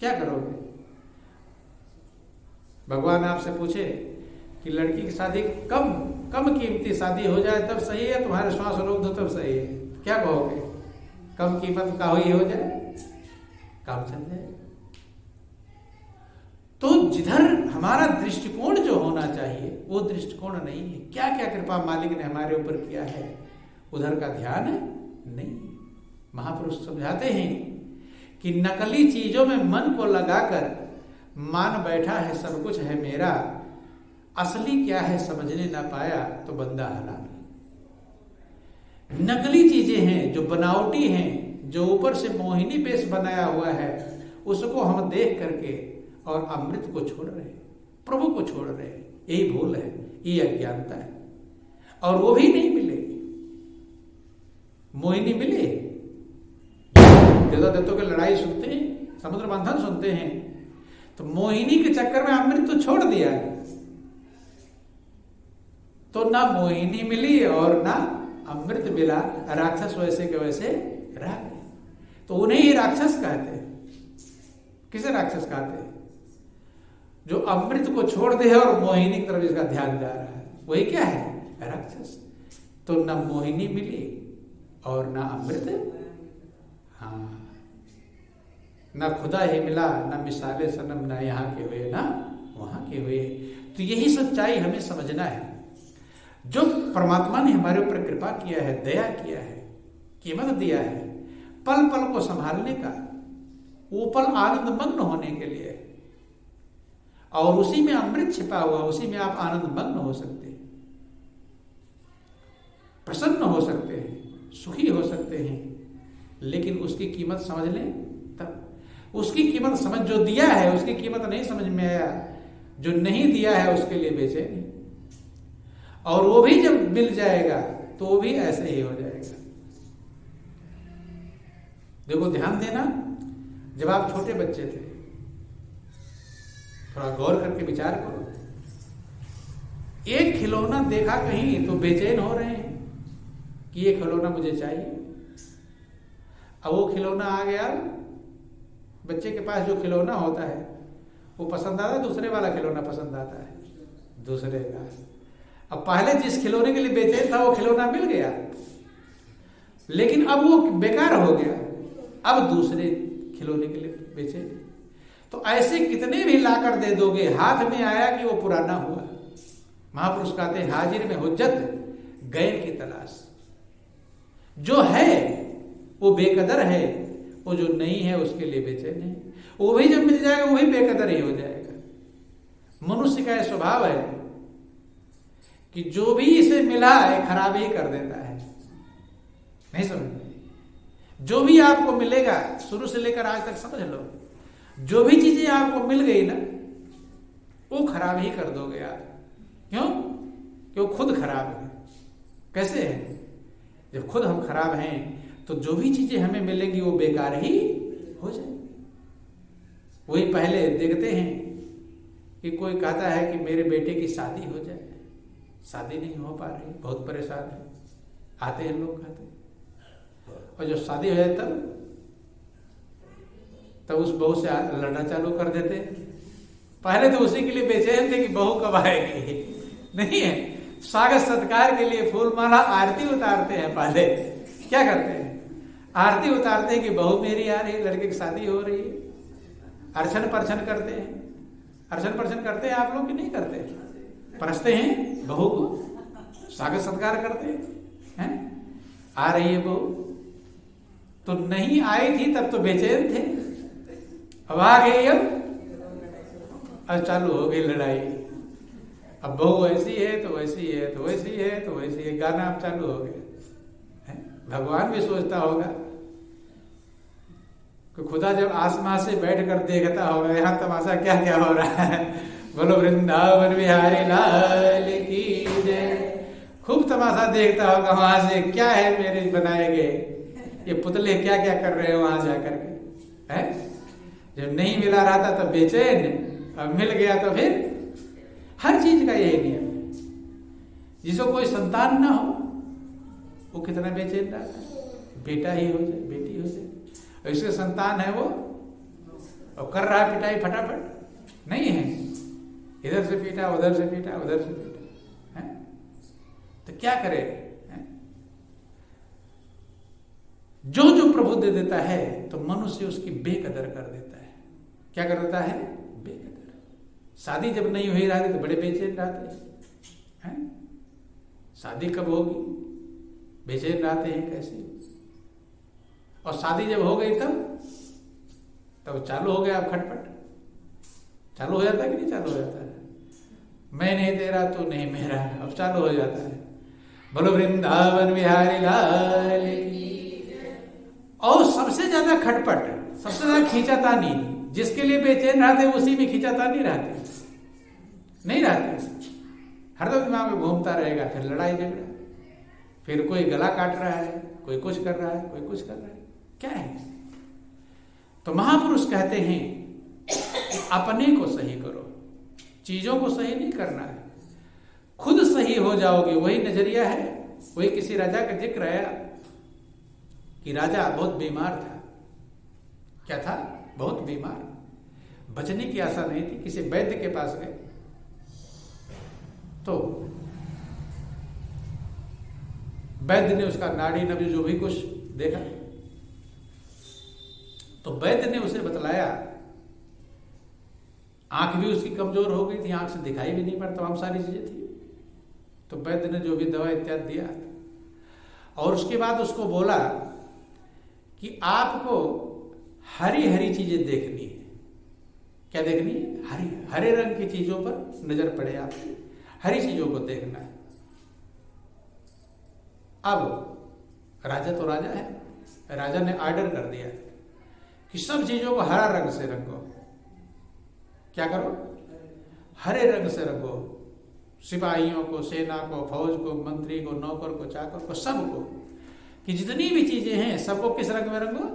क्या करोगे? भगवान आपसे पूछे कि लड़की की शादी कम कीमती शादी हो जाए तब सही है, तुम्हारे श्वास रोक दो तब सही है, क्या कहोगे? कम कीमत का ही हो जाए, काम चल जाए। तो जिधर हमारा दृष्टिकोण जो होना चाहिए वो दृष्टिकोण नहीं है। क्या क्या कृपा मालिक ने हमारे ऊपर किया है, उधर का ध्यान नहीं। महापुरुष समझाते हैं कि नकली चीजों में मन को लगाकर मान बैठा है सब कुछ है मेरा, असली क्या है समझने ना पाया तो बंदा हलाल। नकली चीजें हैं जो बनावटी हैं, जो ऊपर से मोहिनी पेश बनाया हुआ है, उसको हम देख करके और अमृत को छोड़ रहे हैं, प्रभु को छोड़ रहे हैं। यही भूल है, ये अज्ञानता है। और वो भी नहीं मिले, मोहिनी मिले, देवता की लड़ाई सुनते हैं, समुद्र मंथन सुनते हैं, तो मोहिनी के चक्कर में अमृत तो छोड़ दिया, तो ना मोहिनी मिली और ना अमृत मिला। राक्षस वैसे के वैसे रह गए। तो उन्हें ही राक्षस कहते हैं। किसे राक्षस कहते हैं? जो अमृत को छोड़ दे और मोहिनी की तरफ इसका ध्यान जा रहा है, वही क्या है? राक्षस। तो ना मोहिनी मिली और ना अमृत, हाँ, ना खुदा ही मिला, ना मिसाले सनम, ना यहाँ के हुए ना वहां के हुए। तो यही सच्चाई हमें समझना है। जो परमात्मा ने हमारे ऊपर कृपा किया है, दया किया है, कीमत दिया है, पल पल को संभालने का, वो पल आनंद मग्न होने के लिए, और उसी में अमृत छिपा हुआ, उसी में आप आनंद मग्न हो सकते हैं, प्रसन्न हो सकते हैं, सुखी हो सकते हैं। लेकिन उसकी कीमत समझ लें तब। उसकी कीमत समझ, जो दिया है उसकी कीमत नहीं समझ में आया, जो नहीं दिया है उसके लिए बेचैनी। और वो भी जब मिल जाएगा तो वो भी ऐसे ही हो जाएगा। देखो, ध्यान देना, जब आप छोटे बच्चे थे, थोड़ा गौर करके विचार करो, एक खिलौना देखा कहीं तो बेचैन हो रहे हैं कि ये खिलौना मुझे चाहिए। अब वो खिलौना आ गया, बच्चे के पास जो खिलौना होता है वो पसंद आता है, दूसरे वाला खिलौना पसंद आता है, दूसरे का। अब पहले जिस खिलौने के लिए बेचैन था वो खिलौना मिल गया, लेकिन अब वो बेकार हो गया, अब दूसरे खिलौने के लिए बेचैन। तो ऐसे कितने भी लाकर दे दोगे, हाथ में आया कि वो पुराना हुआ। महापुरुष कहते हैं, हाजिर में हुज्जत, गैर की तलाश। जो है वो बेकदर है, वो जो नहीं है उसके लिए बेचैन है। वो भी जब मिल जाएगा वो भी बेकदर ही हो जाएगा। मनुष्य का स्वभाव है कि जो भी इसे मिला है खराब ही कर देता है। नहीं समझ में? जो भी आपको मिलेगा, शुरू से लेकर आज तक समझ लो, जो भी चीजें आपको मिल गई ना वो खराब ही कर दोगे आप। क्यों? क्यों? खुद खराब है। कैसे है? जब खुद हम खराब हैं तो जो भी चीजें हमें मिलेंगी वो बेकार ही हो जाएगी। वही पहले देखते हैं कि कोई कहता है कि मेरे बेटे की शादी हो जाए, शादी नहीं हो पा रही, बहुत परेशान है। आते हैं लोग, कहते हैं, और जो शादी हो जाए तब उस बहू से लड़ना चालू कर देते हैं। पहले तो उसी के लिए बेचैन थे कि बहू कब आएगी। नहीं है, स्वागत सत्कार के लिए फूल माला आरती उतारते हैं। पहले क्या करते हैं? आरती उतारते हैं कि बहू मेरी आ रही, लड़के की शादी हो रही है। अर्चन परचन करते हैं। अर्चन परचन करते हैं आप लोग कि नहीं करते? परसते हैं बहू को, स्वागत सत्कार करते हैं। आ रही है बहू, तो नहीं आई थी तब तो बेचैन थे, अब आ गई, अब चालू हो गई लड़ाई। अब बहू ऐसी है तो वैसी है, तो वैसी है तो वैसी है, गाना अब चालू हो गया। भगवान भी सोचता होगा कि खुदा जब आसमान से बैठकर देखता होगा यहाँ तमाशा क्या क्या हो रहा है। बोलो वृंदावन बिहारी लाल की जय। खूब तमाशा देखता होगा वहां से, क्या है मेरे बनाए गए ये पुतले, क्या क्या कर रहे हैं वहां जाकर के। है जब नहीं मिला रहा था तब बेचैन, अब मिल गया तो फिर हर चीज का यही नियम है। जिसको कोई संतान ना हो वो कितना बेचैन रहता है, बेटा ही हो जाए, बेटी हो जाए, और इसके संतान है वो और कर रहा है पिटाई फटाफट? नहीं है, इधर से पीटा, उधर से पीटा, उधर से पीटा है। तो क्या करे? जो जो प्रभु दे देता है तो मनुष्य उसकी बेकदर कर देता है। क्या कर देता है? बेकदर। शादी जब नहीं हुई रहती तो बड़े बेचैन रहते हैं। शादी कब होगी? बेचैन रहते हैं कैसे? और शादी जब हो गई तब चालू हो गया, अब खटपट चालू हो जाता है कि नहीं चालू हो जाता है? मैं नहीं तेरा, तू नहीं मेरा, अब चालू हो जाता है। बोलो वृंदावन बिहारी लाल की। और सबसे ज्यादा खटपट, सबसे ज्यादा खींचातानी, जिसके लिए बेचैन रहते उसी में खींचातानी रहती नहीं रहती। हरदम दिमाग में घूमता रहेगा, फिर लड़ाई झगड़ा, फिर कोई गला काट रहा है, कोई कुछ कर रहा है, कोई कुछ कर रहा है। क्या है? तो महापुरुष कहते हैं कि अपने को सही करो, चीजों को सही नहीं करना है, खुद सही हो जाओगे। वही नजरिया है। वही किसी राजा का जिक्र आया कि राजा बहुत बीमार था। क्या था? बहुत बीमार। बचने की आशा नहीं थी। किसी वैद्य के पास गए तो वैद्य ने उसका नाड़ी नभी जो भी कुछ देखा तो वैद्य ने उसे बतलाया, आंख भी उसकी कमजोर हो गई थी, आंख से दिखाई भी नहीं पड़ता, तमाम सारी चीजें थी। तो वैद्य ने जो भी दवा इत्यादि दिया और उसके बाद उसको बोला कि आपको हरी हरी चीजें देखनी है। क्या देखनी है? हरे रंग की चीजों पर नजर पड़े, आपकी हरी चीजों को देखना है। अब राजा तो राजा है, राजा ने ऑर्डर कर दिया कि सब चीजों को हरा रंग से रंगो। क्या करो? हरे रंग से रंगो। सिपाहियों को, सेना को, फौज को, मंत्री को, नौकर को, चाकर को, सबको, कि जितनी भी चीजें हैं सबको किस रंग में रंगो?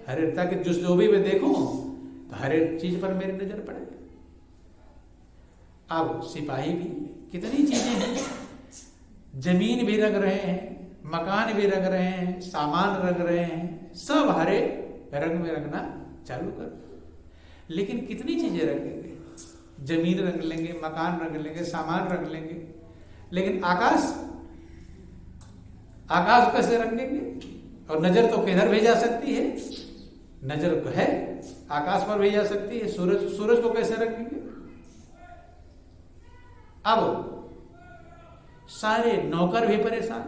हरे, ताकि जो भी मैं देखूं तो हरे चीज पर मेरी नजर पड़े। अब सिपाही भी, कितनी चीजें हैं, जमीन भी रंग रहे हैं, मकान भी रंग रहे हैं, सामान रंग रहे हैं, सब हरे रंग में रंगना चालू कर। लेकिन कितनी चीजें रंगेंगे? जमीन रंग लेंगे, मकान रंग लेंगे, सामान रंग लेंगे, लेकिन आकाश कैसे रंगेंगे? और नजर तो किधर भेजा सकती है? नजर तो है आकाश पर भेजा सकती है। सूरज को कैसे रंगेंगे? अब सारे नौकर भी परेशान।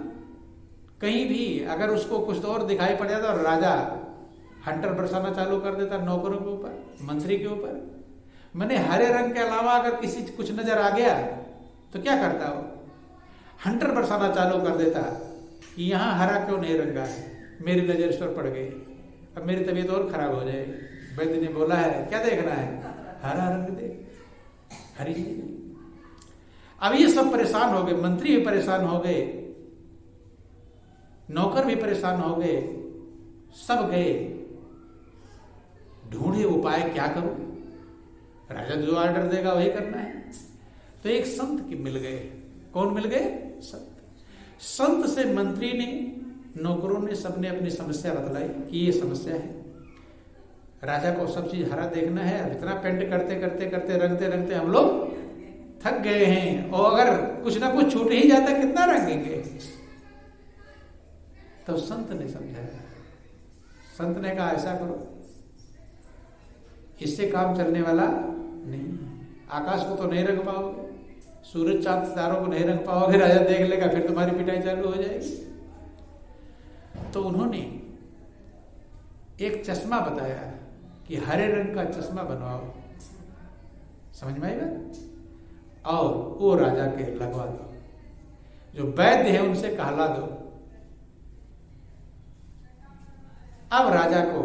कहीं भी अगर उसको कुछ और दिखाई पड़ जाता और राजा हंटर बरसाना चालू कर देता नौकरों के ऊपर, मंत्री के ऊपर। मैंने हरे रंग के अलावा अगर किसी कुछ नजर आ गया तो क्या करता वो? हंटर बरसाना चालू कर देता कि यहां हरा क्यों नहीं रंगा है, मेरी नजर इस पर पड़ गई, अब मेरी तबीयत और खराब हो जाए। वैद्य ने बोला है क्या देखना है? हरा रंग देख, हरी चीज। अब ये सब परेशान हो गए, मंत्री भी परेशान हो गए, नौकर भी परेशान हो गए, सब गए ढूंढे उपाय, क्या करूं? राजा जो ऑर्डर देगा वही करना है। तो एक संत की मिल गए। कौन मिल गए? संत। संत से मंत्री ने, नौकरों ने, सबने अपनी समस्या बतलाई कि ये समस्या है, राजा को सब चीज हरा देखना है। अब इतना पेंट करते करते करते रंगते रंगते हम लोग थक गए हैं, और अगर कुछ ना कुछ छूट ही जाता कितना रंगेंगे? तो संत ने समझाया। संत ने कहा ऐसा करो, इससे काम चलने वाला नहीं। आकाश को तो नहीं रंग पाओगे, सूरज चांद सितारों को नहीं रंग पाओगे, राजा देख लेगा, फिर तुम्हारी पिटाई चालू हो जाएगी। तो उन्होंने एक चश्मा बताया कि हरे रंग का चश्मा बनवाओ, समझ में आएगा, और वो राजा के लगवा दो, जो वैद्य है उनसे कहला दो। अब राजा को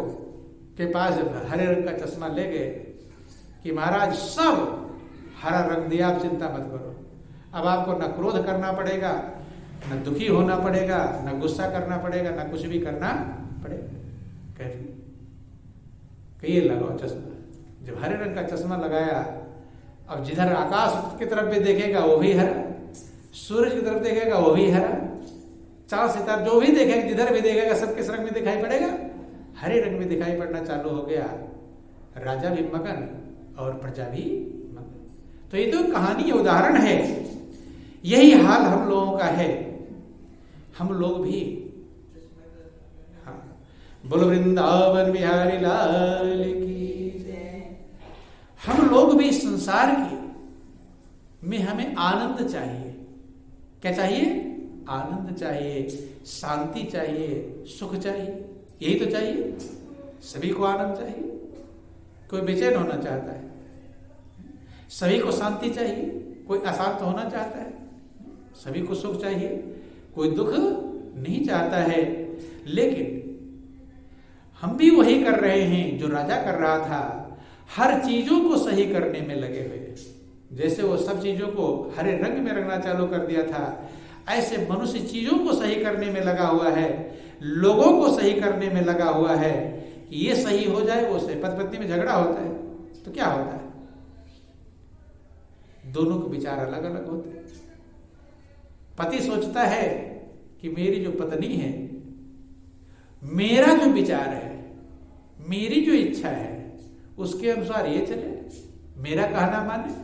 के पास हरे रंग का चश्मा ले गए कि महाराज सब हरा रंग दिया, आप चिंता मत करो, अब आपको न क्रोध करना पड़ेगा, न दुखी होना पड़ेगा, न गुस्सा करना पड़ेगा, न कुछ भी करना पड़ेगा। कहिए लगाओ चश्मा। जब हरे रंग का चश्मा लगाया, अब जिधर आकाश की तरफ भी देखेगा वो भी हरा, सूरज की तरफ देखेगा वो भी हरा, चांद सितारे जो भी देखेगा, जिधर भी देखेगा सब किस रंग में दिखाई पड़ेगा? हरे रंग में दिखाई पड़ना चालू हो गया। राजा भी मगन और प्रजा भी मगन। तो ये तो कहानी उदाहरण है। यही हाल हम लोगों का है। हम लोग भी, हाँ, बोलो वृंदावन बिहारी लाल की जय। हम लोग भी संसार के में हमें आनंद चाहिए। क्या चाहिए? आनंद चाहिए, शांति चाहिए, सुख चाहिए। यही तो चाहिए। सभी को आनंद चाहिए। कोई बेचैन होना चाहता है, सभी को शांति चाहिए। कोई अशांत होना चाहता है, सभी को सुख चाहिए। कोई दुख नहीं चाहता है। लेकिन हम भी वही कर रहे हैं जो राजा कर रहा था। हर चीजों को सही करने में लगे हुए। जैसे वो सब चीजों को हरे रंग में रंगना चालू कर दिया था, ऐसे मनुष्य चीजों को सही करने में लगा हुआ है, लोगों को सही करने में लगा हुआ है कि ये सही हो जाए। वो से पति पत्नी में झगड़ा होता है तो क्या होता है? दोनों के विचार अलग अलग होते हैं। पति सोचता है कि मेरी जो पत्नी है, मेरा जो विचार है, मेरी जो इच्छा है, उसके अनुसार ये चले, मेरा कहना माने।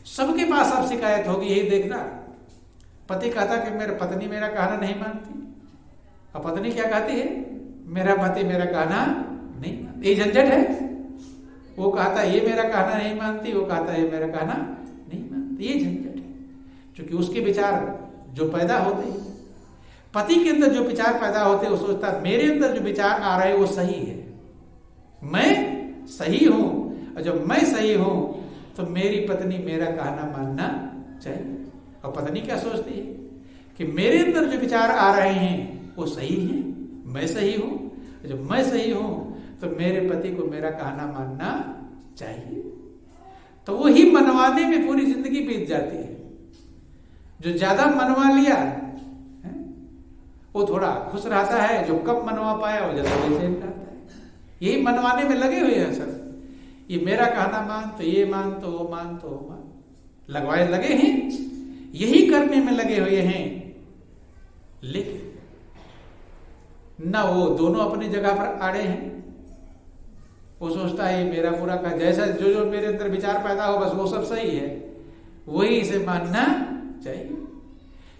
सबके पास अब शिकायत होगी, यही देखना। पति कहता कि मेरा पत्नी मेरा कहना नहीं मानती, और पत्नी क्या कहती है? मेरा पति मेरा कहना नहीं मानती। ये झंझट है। वो कहता है ये मेरा कहना नहीं मानती, वो कहता है ये मेरा कहना नहीं मानती। ये झंझट है। क्योंकि उसके विचार जो पैदा होते हैं, पति के अंदर जो विचार पैदा होते हैं, वो सोचता है मेरे अंदर जो विचार आ रहे हैं वो सही है, मैं सही हूं। और जब मैं सही हूं तो मेरी पत्नी मेरा कहना मानना चाहिए। और पत्नी क्या सोचती है कि मेरे अंदर जो विचार आ रहे हैं वो सही है, मैं सही हूं। जब मैं सही हूं तो मेरे पति को मेरा कहना मानना चाहिए। तो वही मनवाने में पूरी जिंदगी बीत जाती है। जो ज्यादा मनवा लिया है वो थोड़ा खुश रहता है, जो कम मनवा पाया वो ज्यादा बेचैन रहता है। यही मनवाने में लगे हुए हैं सब। ये मेरा कहना मान तो ये मान, तो वो मान, तो वो मान, लगवाए लगे हैं, यही करने में लगे हुए हैं। लेकिन ना वो दोनों अपनी जगह पर अड़े हैं। वो सोचता है ये मेरा पूरा का जैसा जो जो मेरे अंदर विचार पैदा हो बस वो सब सही है, वही इसे मानना चाहिए।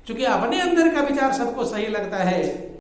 क्योंकि अपने अंदर का विचार सबको सही लगता है,